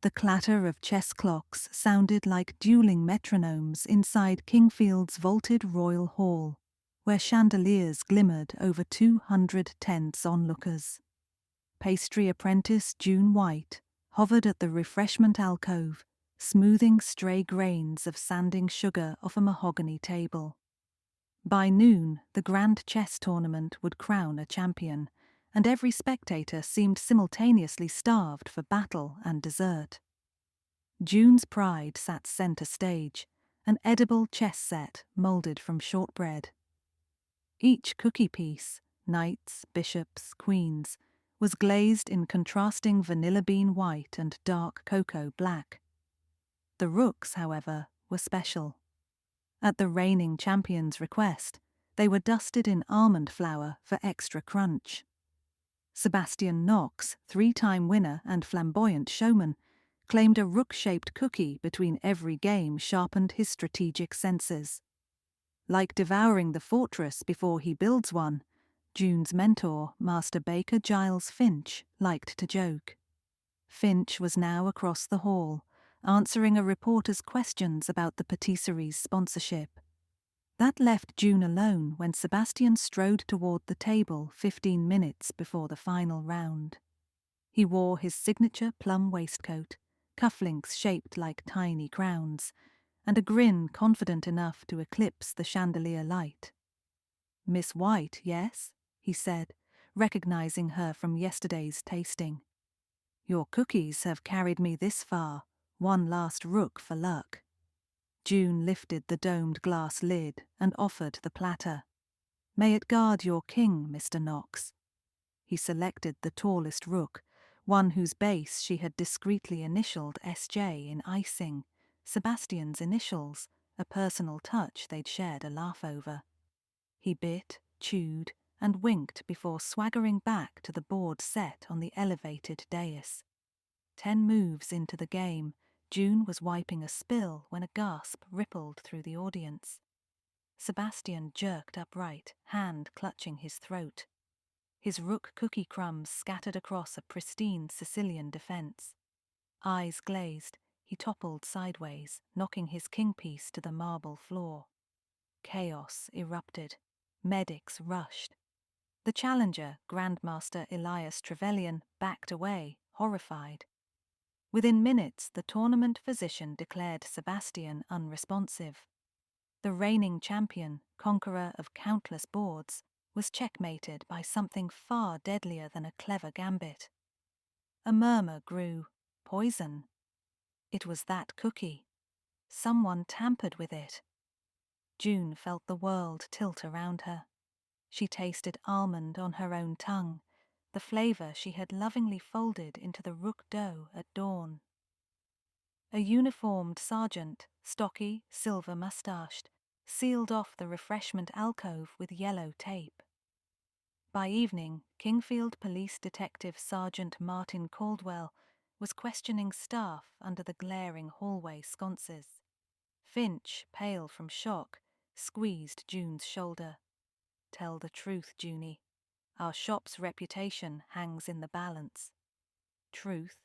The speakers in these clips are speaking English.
The clatter of chess clocks sounded like dueling metronomes inside Kingfield's vaulted royal hall, where chandeliers glimmered over 200 tense onlookers. Pastry apprentice June White hovered at the refreshment alcove, smoothing stray grains of sanding sugar off a mahogany table. By noon, the grand chess tournament would crown a champion, and every spectator seemed simultaneously starved for battle and dessert. June's pride sat centre stage, an edible chess set moulded from shortbread. Each cookie piece, knights, bishops, queens, was glazed in contrasting vanilla bean white and dark cocoa black. The rooks, however, were special. At the reigning champion's request, they were dusted in almond flour for extra crunch. Sebastian Knox, three-time winner and flamboyant showman, claimed a rook-shaped cookie between every game sharpened his strategic senses. Like devouring the fortress before he builds one, June's mentor, Master Baker Giles Finch, liked to joke. Finch was now across the hall, answering a reporter's questions about the patisserie's sponsorship. That left June alone when Sebastian strode toward the table 15 minutes before the final round. He wore his signature plum waistcoat, cufflinks shaped like tiny crowns, and a grin confident enough to eclipse the chandelier light. "Miss White, yes?" he said, recognizing her from yesterday's tasting. "Your cookies have carried me this far, one last rook for luck." June lifted the domed glass lid and offered the platter. "May it guard your king, Mr. Knox." He selected the tallest rook, one whose base she had discreetly initialed S.J. in icing, Sebastian's initials, a personal touch they'd shared a laugh over. He bit, chewed, and winked before swaggering back to the board set on the elevated dais. 10 moves into the game, June was wiping a spill when a gasp rippled through the audience. Sebastian jerked upright, hand clutching his throat. His rook cookie crumbs scattered across a pristine Sicilian defense. Eyes glazed, he toppled sideways, knocking his king piece to the marble floor. Chaos erupted. Medics rushed. The challenger, Grandmaster Elias Trevelyan, backed away, horrified. Within minutes, the tournament physician declared Sebastian unresponsive. The reigning champion, conqueror of countless boards, was checkmated by something far deadlier than a clever gambit. A murmur grew. Poison. It was that cookie. Someone tampered with it. June felt the world tilt around her. She tasted almond on her own tongue, the flavor she had lovingly folded into the rook dough at dawn. A uniformed sergeant, stocky, silver-mustached, sealed off the refreshment alcove with yellow tape. By evening, Kingfield Police Detective Sergeant Martin Caldwell was questioning staff under the glaring hallway sconces. Finch, pale from shock, squeezed June's shoulder. "Tell the truth, Junie. Our shop's reputation hangs in the balance." Truth.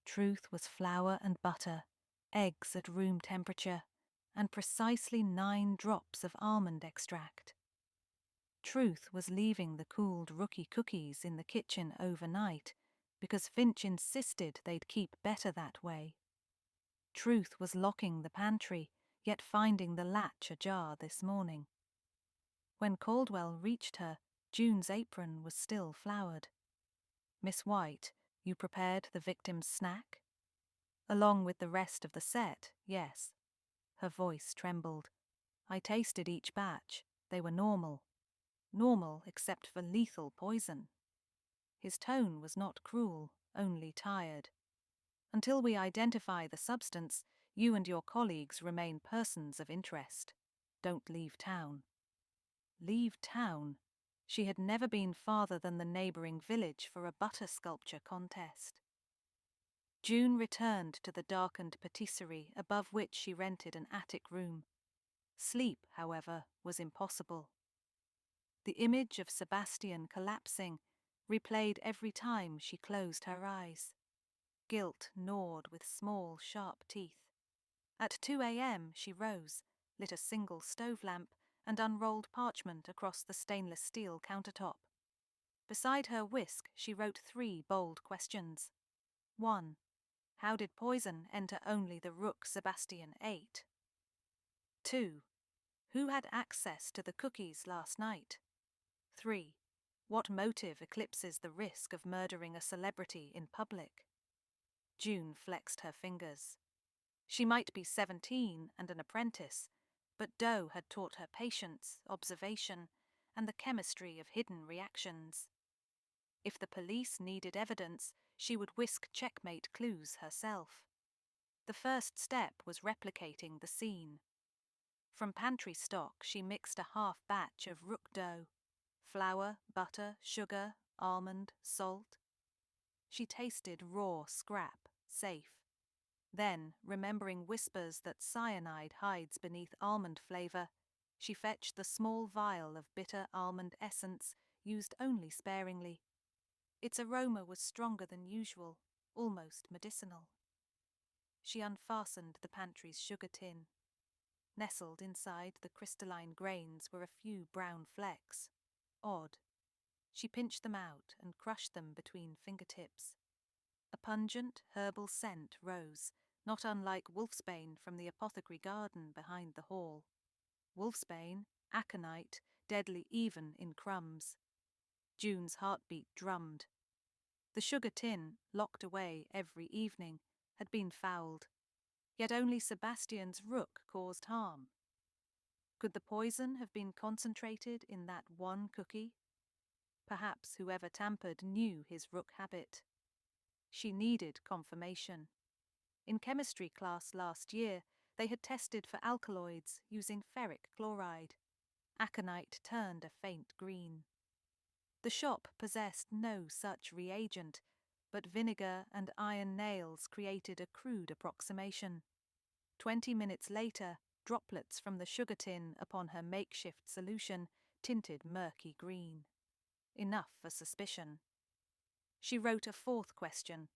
Truth was flour and butter, eggs at room temperature, and precisely 9 drops of almond extract. Truth was leaving the cooled rookie cookies in the kitchen overnight because Finch insisted they'd keep better that way. Truth was locking the pantry, yet finding the latch ajar this morning. When Caldwell reached her, June's apron was still floured. "Miss White, you prepared the victim's snack?" "Along with the rest of the set, yes." Her voice trembled. "I tasted each batch. They were normal. Normal except for lethal poison." His tone was not cruel, only tired. "Until we identify the substance, you and your colleagues remain persons of interest. Don't leave town." Leave town? She had never been farther than the neighbouring village for a butter sculpture contest. June returned to the darkened patisserie above which she rented an attic room. Sleep, however, was impossible. The image of Sebastian collapsing replayed every time she closed her eyes. Guilt gnawed with small, sharp teeth. At 2 a.m. she rose, lit a single stove lamp, and unrolled parchment across the stainless steel countertop. Beside her whisk, she wrote 3 bold questions. 1. How did poison enter only the rook Sebastian ate? 2. Who had access to the cookies last night? 3. What motive eclipses the risk of murdering a celebrity in public? June flexed her fingers. She might be 17 and an apprentice, but Doe had taught her patience, observation, and the chemistry of hidden reactions. If the police needed evidence, she would whisk Checkmate clues herself. The first step was replicating the scene. From pantry stock, she mixed a half batch of rook dough, flour, butter, sugar, almond, salt. She tasted raw scrap, safe. Then, remembering whispers that cyanide hides beneath almond flavor, she fetched the small vial of bitter almond essence, used only sparingly. Its aroma was stronger than usual, almost medicinal. She unfastened the pantry's sugar tin. Nestled inside the crystalline grains were a few brown flecks. Odd. She pinched them out and crushed them between fingertips. A pungent herbal scent rose, not unlike wolfsbane from the apothecary garden behind the hall. Wolfsbane, aconite, deadly even in crumbs. June's heartbeat drummed. The sugar tin, locked away every evening, had been fouled. Yet only Sebastian's rook caused harm. Could the poison have been concentrated in that one cookie? Perhaps whoever tampered knew his rook habit. She needed confirmation. In chemistry class last year, they had tested for alkaloids using ferric chloride. Aconite turned a faint green. The shop possessed no such reagent, but vinegar and iron nails created a crude approximation. 20 minutes later, droplets from the sugar tin upon her makeshift solution tinted murky green. Enough for suspicion. She wrote a 4th question.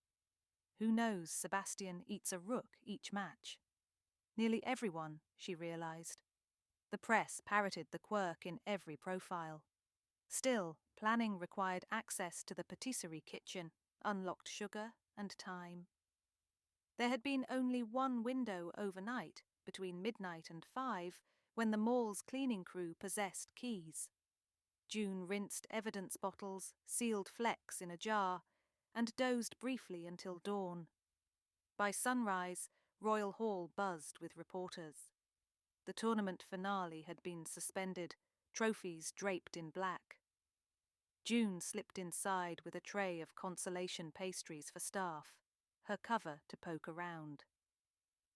Who knows Sebastian eats a rook each match? Nearly everyone, she realized. The press parroted the quirk in every profile. Still, planning required access to the patisserie kitchen, unlocked sugar and time. There had been only one window overnight, between midnight and 5, when the mall's cleaning crew possessed keys. June rinsed evidence bottles, sealed flecks in a jar, and dozed briefly until dawn. By sunrise, Royal Hall buzzed with reporters. The tournament finale had been suspended, trophies draped in black. June slipped inside with a tray of consolation pastries for staff, her cover to poke around.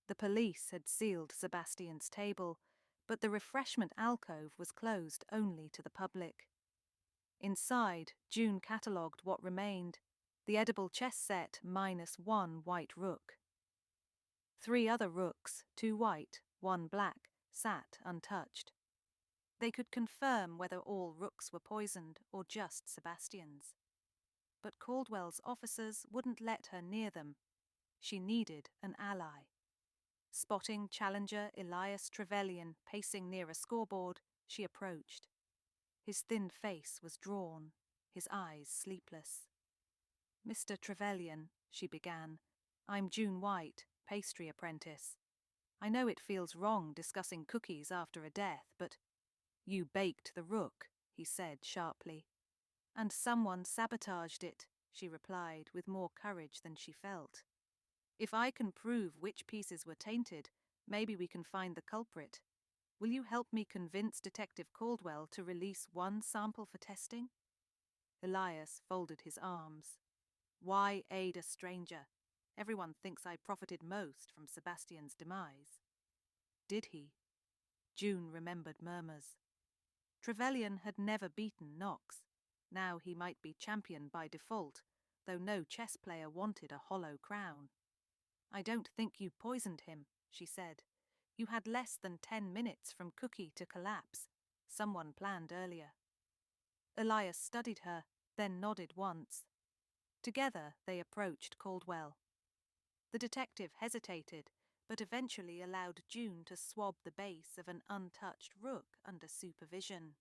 The police had sealed Sebastian's table, but the refreshment alcove was closed only to the public. Inside, June catalogued what remained, the edible chess set minus 1 white rook. 3 other rooks, 2 white, 1 black, sat untouched. They could confirm whether all rooks were poisoned or just Sebastian's. But Caldwell's officers wouldn't let her near them. She needed an ally. Spotting challenger Elias Trevelyan pacing near a scoreboard, she approached. His thin face was drawn, his eyes sleepless. "Mr. Trevelyan," she began, "I'm June White, pastry apprentice. I know it feels wrong discussing cookies after a death, but—" "You baked the rook," he said sharply. "And someone sabotaged it," she replied with more courage than she felt. "If I can prove which pieces were tainted, maybe we can find the culprit. Will you help me convince Detective Caldwell to release 1 sample for testing?" Elias folded his arms. "Why aid a stranger? Everyone thinks I profited most from Sebastian's demise." Did he? June remembered murmurs. Trevelyan had never beaten Knox. Now he might be champion by default, though no chess player wanted a hollow crown. "I don't think you poisoned him," she said. "You had less than 10 minutes from cookie to collapse. Someone planned earlier." Elias studied her, then nodded once. Together they approached Caldwell. The detective hesitated, but eventually allowed June to swab the base of an untouched rook under supervision.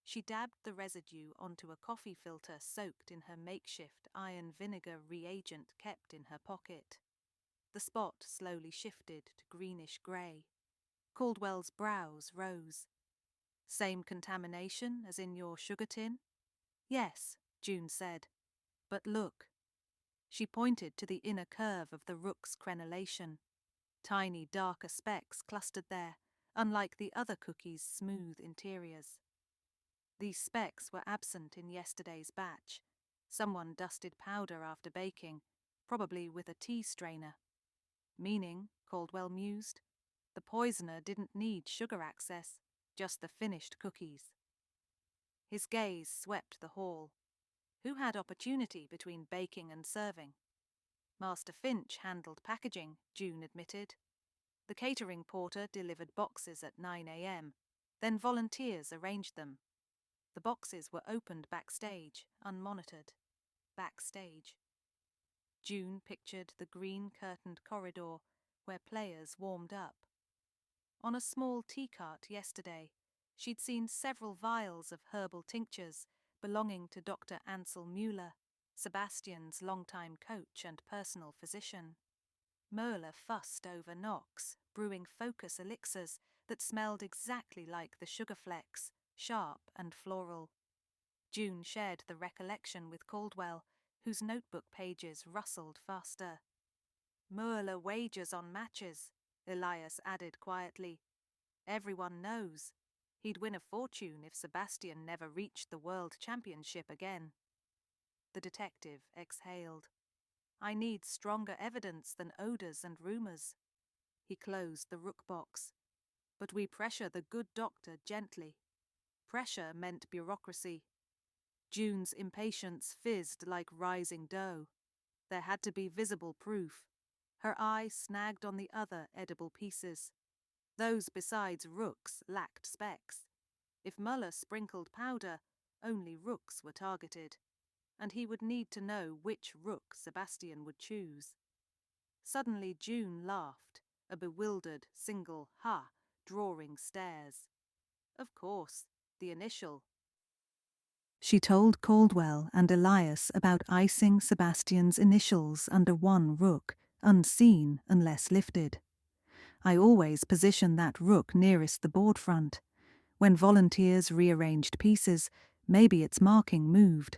She dabbed the residue onto a coffee filter soaked in her makeshift iron vinegar reagent kept in her pocket. The spot slowly shifted to greenish-grey. Caldwell's brows rose. "Same contamination as in your sugar tin?" "Yes," June said. "But look." She pointed to the inner curve of the rook's crenellation. Tiny darker specks clustered there, unlike the other cookies' smooth interiors. These specks were absent in yesterday's batch. Someone dusted powder after baking, probably with a tea strainer. Meaning, Caldwell mused, the poisoner didn't need sugar access, just the finished cookies. His gaze swept the hall. Who had opportunity between baking and serving? Master Finch handled packaging, June admitted. The catering porter delivered boxes at 9 a.m., then volunteers arranged them. The boxes were opened backstage, unmonitored. Backstage. June pictured the green-curtained corridor where players warmed up. On a small tea cart yesterday, she'd seen several vials of herbal tinctures belonging to Dr. Ansel Mueller, Sebastian's longtime coach and personal physician. Mueller fussed over Knox, brewing focus elixirs that smelled exactly like the sugar flecks, sharp and floral. June shared the recollection with Caldwell, whose notebook pages rustled faster. "Mueller wagers on matches," Elias added quietly. "Everyone knows. He'd win a fortune if Sebastian never reached the World Championship again." The detective exhaled. "I need stronger evidence than odours and rumours." He closed the rook box. "But we pressure the good doctor gently." Pressure meant bureaucracy. June's impatience fizzed like rising dough. There had to be visible proof. Her eye snagged on the other edible pieces. Those besides rooks lacked specks. If Muller sprinkled powder, only rooks were targeted, and he would need to know which rook Sebastian would choose. Suddenly June laughed, a bewildered single "ha" drawing stares. Of course, the initial. She told Caldwell and Elias about icing Sebastian's initials under one rook, unseen unless lifted. "I always position that rook nearest the board front. When volunteers rearranged pieces, maybe its marking moved.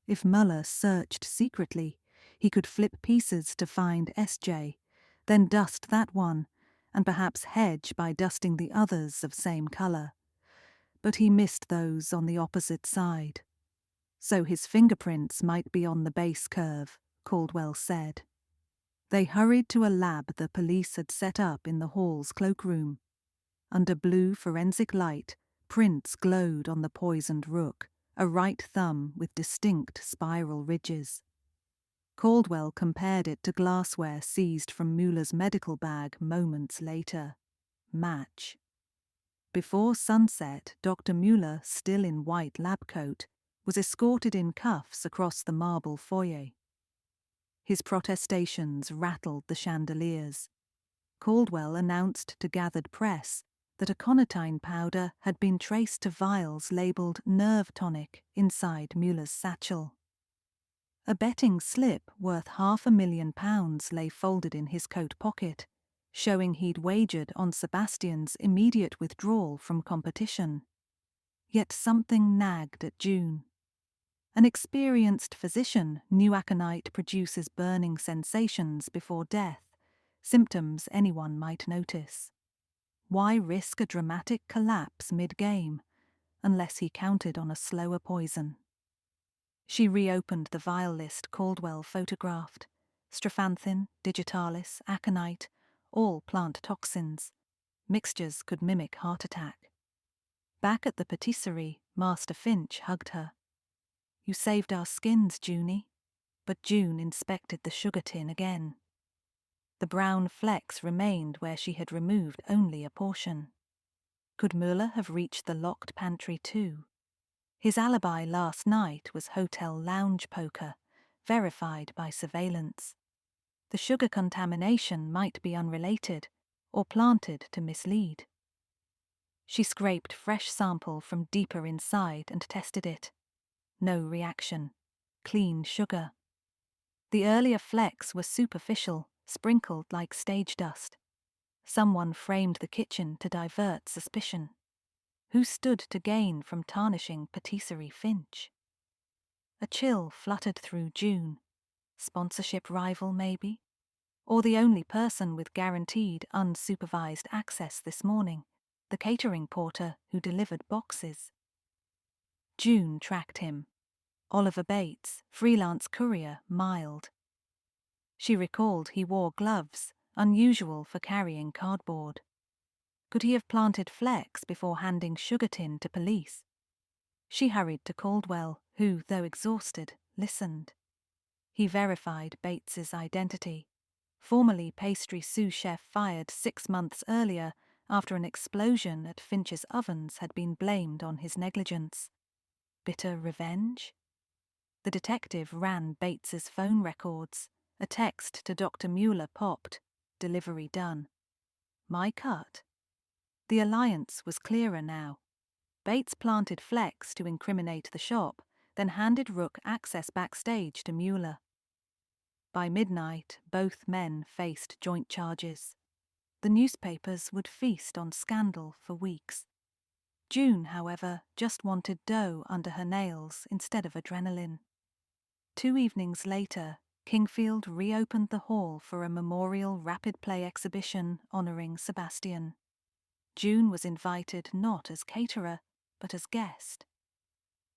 If Muller searched secretly, he could flip pieces to find SJ, then dust that one, and perhaps hedge by dusting the others of same colour. But he missed those on the opposite side. So his fingerprints might be on the base curve," Caldwell said. They hurried to a lab the police had set up in the hall's cloakroom. Under blue forensic light, prints glowed on the poisoned rook, a right thumb with distinct spiral ridges. Caldwell compared it to glassware seized from Mueller's medical bag moments later. Match. Before sunset, Dr. Mueller, still in white lab coat, was escorted in cuffs across the marble foyer. His protestations rattled the chandeliers. Caldwell announced to gathered press that aconitine powder had been traced to vials labelled nerve tonic inside Mueller's satchel. A betting slip worth £500,000 lay folded in his coat pocket, showing he'd wagered on Sebastian's immediate withdrawal from competition. Yet something nagged at June. An experienced physician knew aconite produces burning sensations before death, symptoms anyone might notice. Why risk a dramatic collapse mid-game, unless he counted on a slower poison? She reopened the vial list Caldwell photographed. Strophanthine, digitalis, aconite, all plant toxins. Mixtures could mimic heart attack. Back at the patisserie, Master Finch hugged her. "You saved our skins, Junie." But June inspected the sugar tin again. The brown flecks remained where she had removed only a portion. Could Mueller have reached the locked pantry too? His alibi last night was hotel lounge poker, verified by surveillance. The sugar contamination might be unrelated or planted to mislead. She scraped fresh sample from deeper inside and tested it. No reaction. Clean sugar. The earlier flecks were superficial, sprinkled like stage dust. Someone framed the kitchen to divert suspicion. Who stood to gain from tarnishing patisserie Finch? A chill fluttered through June. Sponsorship rival, maybe? Or the only person with guaranteed unsupervised access this morning, the catering porter who delivered boxes. June tracked him. Oliver Bates, freelance courier, mild. She recalled he wore gloves, unusual for carrying cardboard. Could he have planted flecks before handing sugar tin to police? She hurried to Caldwell, who, though exhausted, listened. He verified Bates's identity. Formerly pastry sous chef fired 6 months earlier after an explosion at Finch's ovens had been blamed on his negligence. Bitter revenge? The detective ran Bates's phone records. A text to Dr. Mueller popped. Delivery done. My cut? The alliance was clearer now. Bates planted flecks to incriminate the shop, then handed Rook access backstage to Mueller. By midnight, both men faced joint charges. The newspapers would feast on scandal for weeks. June, however, just wanted dough under her nails instead of adrenaline. 2 evenings later, Kingfield reopened the hall for a memorial rapid play exhibition honoring Sebastian. June was invited not as caterer, but as guest.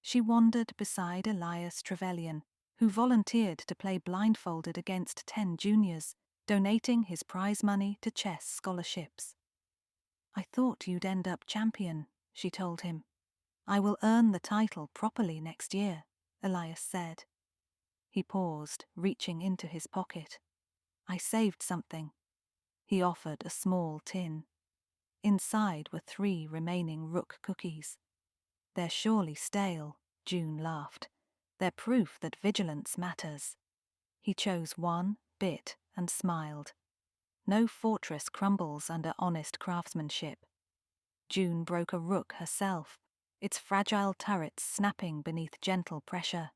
She wandered beside Elias Trevelyan, who volunteered to play blindfolded against 10 juniors, donating his prize money to chess scholarships. I thought you'd end up champion, she told him. I will earn the title properly next year, Elias said. He paused, reaching into his pocket. I saved something. He offered a small tin. Inside were 3 remaining Rook cookies. They're surely stale, June laughed. They're proof that vigilance matters. He chose one, bit, and smiled. No fortress crumbles under honest craftsmanship. June broke a Rook herself, its fragile turrets snapping beneath gentle pressure.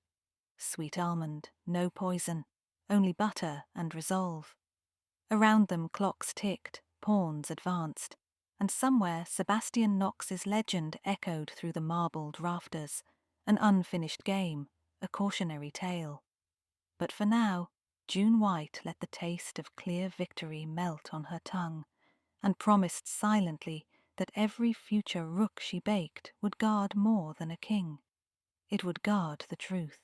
Sweet almond, no poison, only butter and resolve. Around them clocks ticked, pawns advanced, and somewhere Sebastian Knox's legend echoed through the marbled rafters, an unfinished game, a cautionary tale. But for now, June White let the taste of clear victory melt on her tongue, and promised silently that every future Rook she baked would guard more than a king. It would guard the truth.